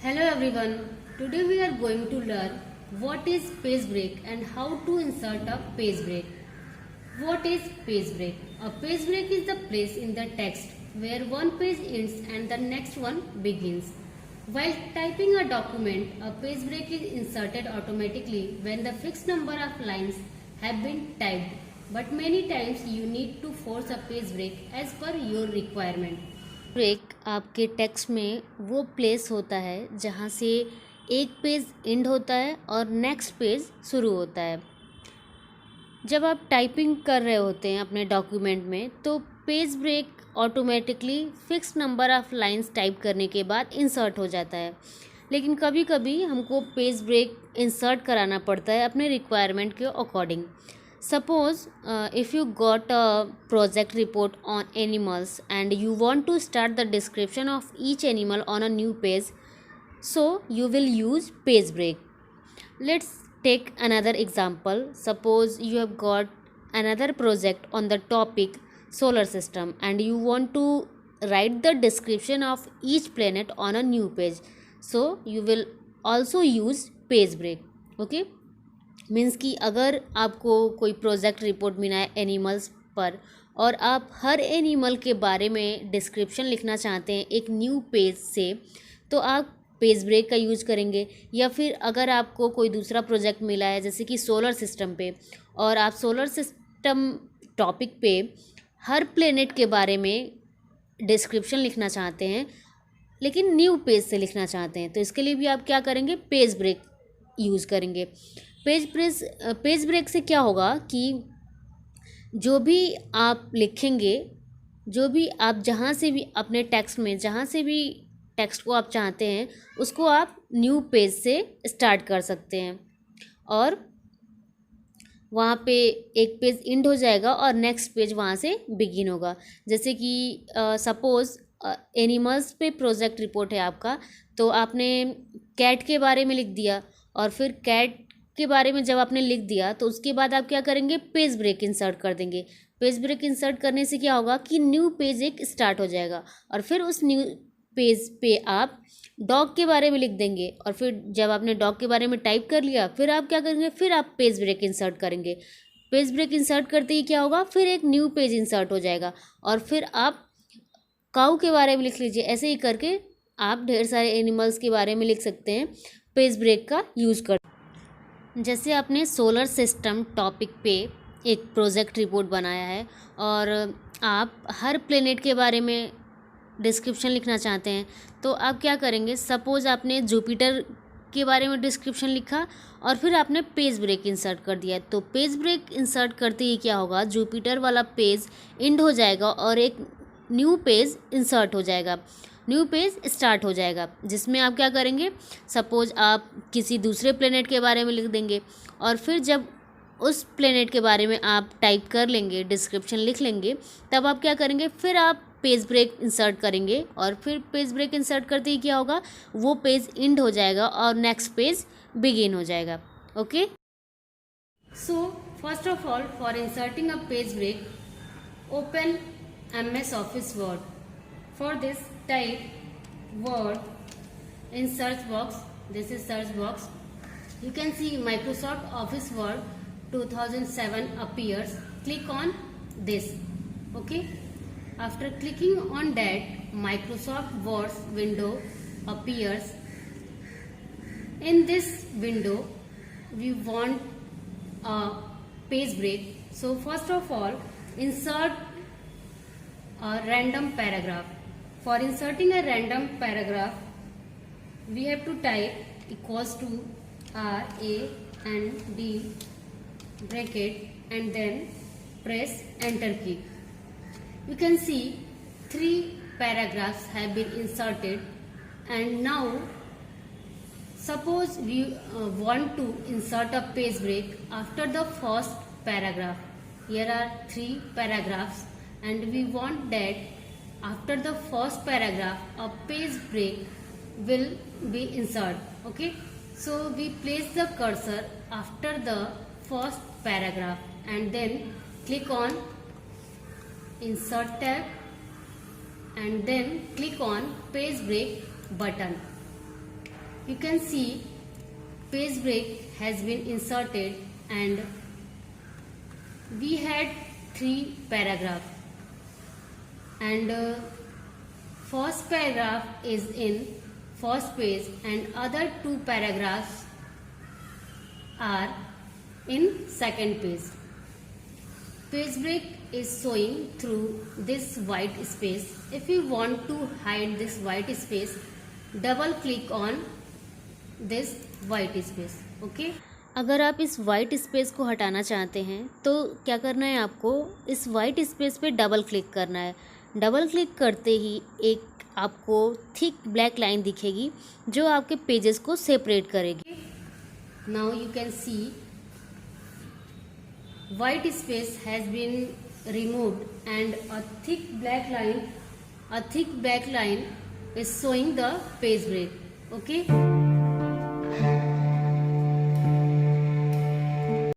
Hello everyone. Today we are going to learn what is page break and how to insert a page break. What is page break? A page break is the place in the text where one page ends and the next one begins. While typing a document, a page break is inserted automatically when the fixed number of lines have been typed. But many times you need to force a page break as per your requirement. Break आपके text में वो place होता है जहाँ से एक page and होता है और नेक्स्ट पेज शुरू होता है। जब आप टाइपिंग कर रहे होते हैं अपने डॉक्यूमेंट में तो page break automatically fix number of lines type करने के बाद इंसर्ट हो जाता है, लेकिन कभी कभी हमको पेज ब्रेक इंसर्ट कराना पड़ता है अपने रिक्वायरमेंट के according. Suppose if you got a project report on animals and you want to start the description of each animal on a new page, so you will use page break. Let's take another example. Suppose you have got another project on the topic solar system and you want to write the description of each planet on a new page, so you will also use page break. Okay. Means कि अगर आपको कोई project report मिला है animals पर और आप हर animal के बारे में डिस्क्रिप्शन लिखना चाहते हैं एक न्यू पेज से, तो आप पेज ब्रेक का यूज़ करेंगे। या फिर अगर आपको कोई दूसरा प्रोजेक्ट मिला है जैसे कि सोलर सिस्टम पे और आप सोलर सिस्टम टॉपिक पे हर प्लेनेट के बारे में डिस्क्रिप्शन लिखना चाहते हैं लेकिन न्यू पेज से लिखना चाहते हैं, तो इसके लिए भी आप क्या करेंगे, पेज ब्रेक यूज़ करेंगे। पेज ब्रेक से क्या होगा कि जो भी आप लिखेंगे, जो भी आप जहाँ से भी अपने टेक्स्ट में जहाँ से भी टेक्स्ट को आप चाहते हैं उसको आप न्यू पेज से स्टार्ट कर सकते हैं और वहाँ पे एक पेज एंड हो जाएगा और नेक्स्ट पेज वहाँ से बिगिन होगा। जैसे कि सपोज़ एनिमल्स पे प्रोजेक्ट रिपोर्ट है आपका, तो आपने कैट के बारे में लिख दिया और फिर कैट के बारे में जब आपने लिख दिया तो उसके बाद आप क्या करेंगे, पेज ब्रेक इंसर्ट कर देंगे। पेज ब्रेक इंसर्ट करने से क्या होगा कि न्यू पेज एक स्टार्ट हो जाएगा और फिर उस न्यू पेज पे आप डॉग के बारे में लिख देंगे और फिर जब आपने डॉग के बारे में टाइप कर लिया फिर आप क्या करेंगे, फिर आप पेज ब्रेक इंसर्ट करेंगे। पेज ब्रेक इंसर्ट करते ही क्या होगा, फिर एक न्यू पेज इंसर्ट हो जाएगा और फिर आप काऊ के बारे में लिख लीजिए। ऐसे ही करके आप ढेर सारे एनिमल्स के बारे में लिख सकते हैं पेज ब्रेक का यूज़ कर। जैसे आपने सोलर सिस्टम टॉपिक पे एक प्रोजेक्ट रिपोर्ट बनाया है और आप हर प्लेनेट के बारे में डिस्क्रिप्शन लिखना चाहते हैं, तो आप क्या करेंगे, सपोज़ आपने जुपिटर के बारे में डिस्क्रिप्शन लिखा और फिर आपने पेज ब्रेक इंसर्ट कर दिया, तो पेज ब्रेक इंसर्ट करते ही क्या होगा, जुपिटर वाला पेज एंड हो जाएगा और एक न्यू पेज इंसर्ट हो जाएगा, न्यू पेज स्टार्ट हो जाएगा। जिसमें आप क्या करेंगे, सपोज़ आप किसी दूसरे प्लेनेट के बारे में लिख देंगे और फिर जब उस प्लेनेट के बारे में आप टाइप कर लेंगे, डिस्क्रिप्शन लिख लेंगे, तब आप क्या करेंगे, फिर आप पेज ब्रेक इंसर्ट करेंगे और फिर पेज ब्रेक इंसर्ट करते ही क्या होगा, वो पेज एंड हो जाएगा और नेक्स्ट पेज बिगिन हो जाएगा। Okay, so first of all, for inserting a page break, open MS Office Word. For this, type word in search box. This is search box. You can see Microsoft Office Word 2007 appears. Click on this. Okay. After clicking on that, Microsoft Word window appears. In this window, we want a page break. So first of all, insert a random paragraph. For inserting a random paragraph, we have to type equals to RAND bracket and then press enter key. You can see 3 paragraphs have been inserted, and now suppose we want to insert a page break after the first paragraph. Here are 3 paragraphs and we want that after the first paragraph a page break will be inserted. Okay, so we place the cursor after the first paragraph and then click on insert tab and then click on page break button. you can see page break has been inserted and we had 3 paragraphs and first paragraph is in first page and other 2 paragraphs are in second page. Page break is showing through this white space. If you want to hide this white space, double click on this white space. Okay? अगर आप इस white space को हटाना चाहते हैं तो क्या करना है, आपको इस वाइट स्पेस पे डबल क्लिक करना है। डबल क्लिक करते ही एक आपको थिक ब्लैक लाइन दिखेगी जो आपके पेजेस को सेपरेट करेगी। Now you can see white space has been removed and a thick black line is showing the page break. Okay.